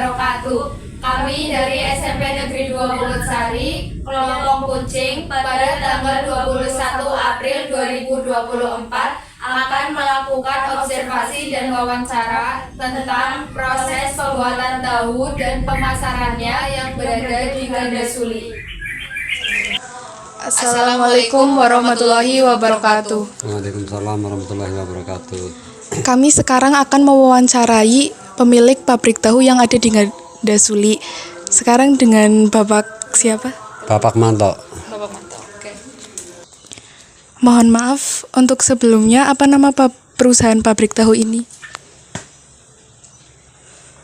wabarakatuh. Kami dari SMP Negeri 2 Sari, Kelonglong Kucing, pada tanggal 21 April 2024 akan melakukan observasi dan wawancara tentang proses pembuatan tahu dan pemasarannya yang berada di Gandasuli. Assalamualaikum warahmatullahi wabarakatuh. Waalaikumsalam warahmatullahi wabarakatuh. Kami sekarang akan mewawancarai pemilik pabrik tahu yang ada di Gandasuli. Sekarang dengan Bapak siapa? Bapak Manto. Bapak Manto. Oke. Mohon maaf, untuk sebelumnya apa nama perusahaan pabrik tahu ini?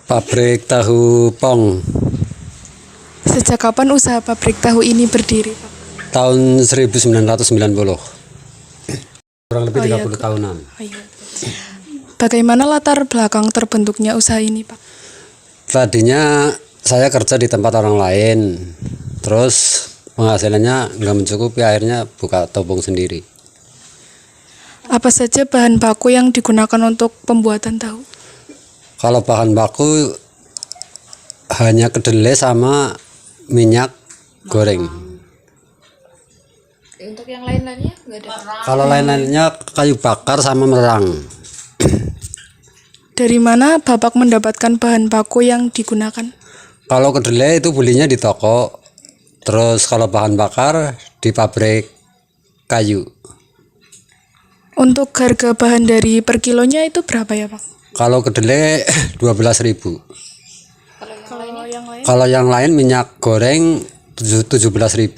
Pabrik Tahu Pong. Sejak kapan usaha pabrik tahu ini berdiri, Pak? Tahun 1990. Kurang lebih 30 tahunan. Oh, iya. Bagaimana latar belakang terbentuknya usaha ini, Pak? Tadinya saya kerja di tempat orang lain. Terus penghasilannya nggak mencukupi, akhirnya buka topong sendiri. Apa saja bahan baku yang digunakan untuk pembuatan tahu? Kalau bahan baku hanya kedelai sama minyak goreng. Untuk yang lain-lainnya nggak ada. Kalau lain-lainnya kayu bakar sama merang. Dari mana Bapak mendapatkan bahan baku yang digunakan? Kalau kedelai itu belinya di toko. Terus kalau bahan bakar di pabrik kayu. Untuk harga bahan dari per kilonya itu berapa ya, Pak? Kalau kedelai 12.000. Kalau yang lain minyak goreng 17.000.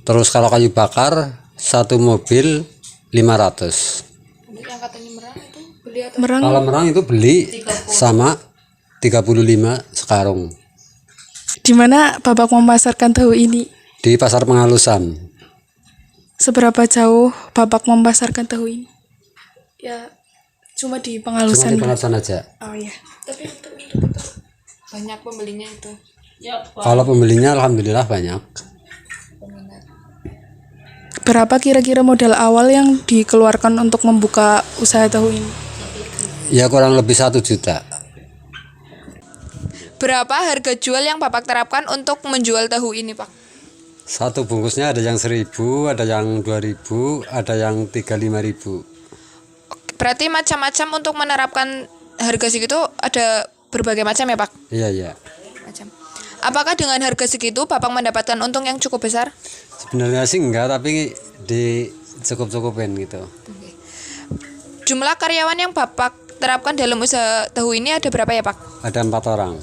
Terus kalau kayu bakar satu mobil 500. Yang katanya merang itu beli atau Merang Kalau merang itu beli sama 35 sekarung. di mana Bapak memasarkan tahu ini? Di pasar Pengalusan. Seberapa jauh Bapak memasarkan tahu ini? Ya, cuma di Cuma Pengalusan. di Pengalusan aja. Oh iya. tapi untuk banyak pembelinya itu. Kalau pembelinya alhamdulillah banyak. Berapa kira-kira modal awal yang dikeluarkan untuk membuka usaha tahu ini? Ya kurang lebih 1 juta. Berapa harga jual yang Bapak terapkan untuk menjual tahu ini, Pak? Satu bungkusnya ada yang 1.000, ada yang 2.000, ada yang 35.000. Berarti macam-macam untuk menerapkan harga segitu ada berbagai macam ya, Pak? Iya, iya. Macam. Apakah dengan harga segitu Bapak mendapatkan untung yang cukup besar? Sebenarnya sih enggak, tapi dicukup-cukupin gitu. Jumlah karyawan yang Bapak terapkan dalam usaha tahu ini ada berapa ya, Pak? Ada 4 orang.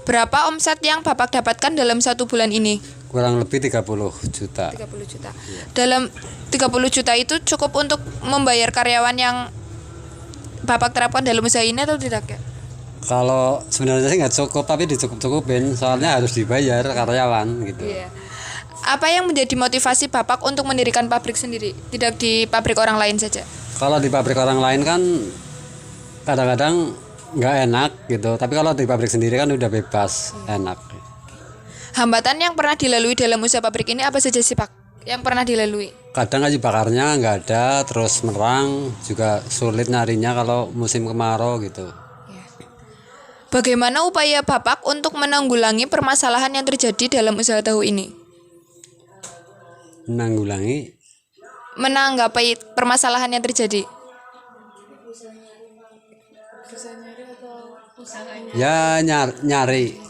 Berapa omset yang Bapak dapatkan dalam 1 bulan ini? Kurang lebih 30 juta. 30 juta. Dalam 30 juta itu cukup untuk membayar karyawan yang Bapak terapkan dalam usaha ini atau tidak ya? Kalau sebenarnya sih nggak cukup, tapi dicukup-cukupin, soalnya harus dibayar karyawan gitu. Iya. Apa yang menjadi motivasi Bapak untuk mendirikan pabrik sendiri, tidak di pabrik orang lain saja? Kalau di pabrik orang lain kan kadang-kadang nggak enak gitu, tapi kalau di pabrik sendiri kan udah bebas, enak. Hambatan yang pernah dilalui dalam usaha pabrik ini apa saja sih, Pak? Yang pernah dilalui? Kadang kayu bakarnya nggak ada, terus merang juga sulit nyarinya kalau musim kemarau gitu. Bagaimana upaya Bapak untuk menanggulangi permasalahan yang terjadi dalam usaha tahu ini? Menanggapi permasalahan yang terjadi. Ya nyari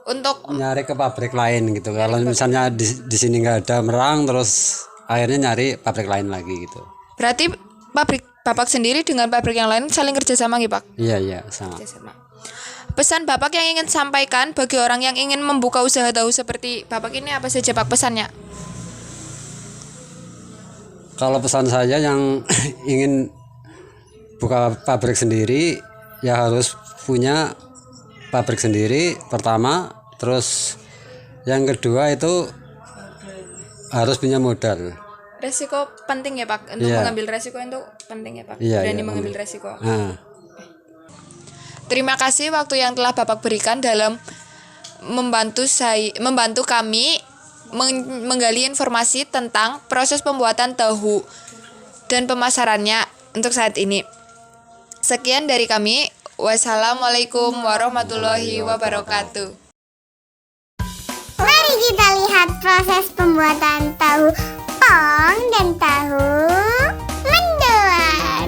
Untuk nyari ke pabrik lain gitu. Kalau misalnya di sini nggak ada merang, terus akhirnya nyari pabrik lain lagi gitu. berarti pabrik Bapak sendiri dengan pabrik yang lain saling kerjasama gitu, Pak? Iya sama. Pesan Bapak yang ingin sampaikan bagi orang yang ingin membuka usaha tahu seperti Bapak ini apa saja, Pak, pesannya? Kalau pesan saya yang ingin buka pabrik sendiri ya harus punya pabrik sendiri pertama, terus yang kedua itu harus punya modal. Resiko penting ya, Pak, untuk mengambil resiko itu penting ya, Pak. Berani mengambil resiko. Terima kasih waktu yang telah Bapak berikan dalam membantu kami menggali informasi tentang proses pembuatan tahu dan pemasarannya untuk saat ini. Sekian dari kami. Wassalamualaikum warahmatullahi wabarakatuh. Mari kita lihat proses pembuatan tahu pong dan tahu mendoan.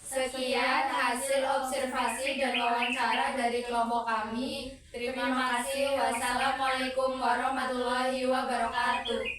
Sekian hasil observasi dan wawancara dari kelompok kami. Terima kasih. Wassalamualaikum warahmatullahi wabarakatuh.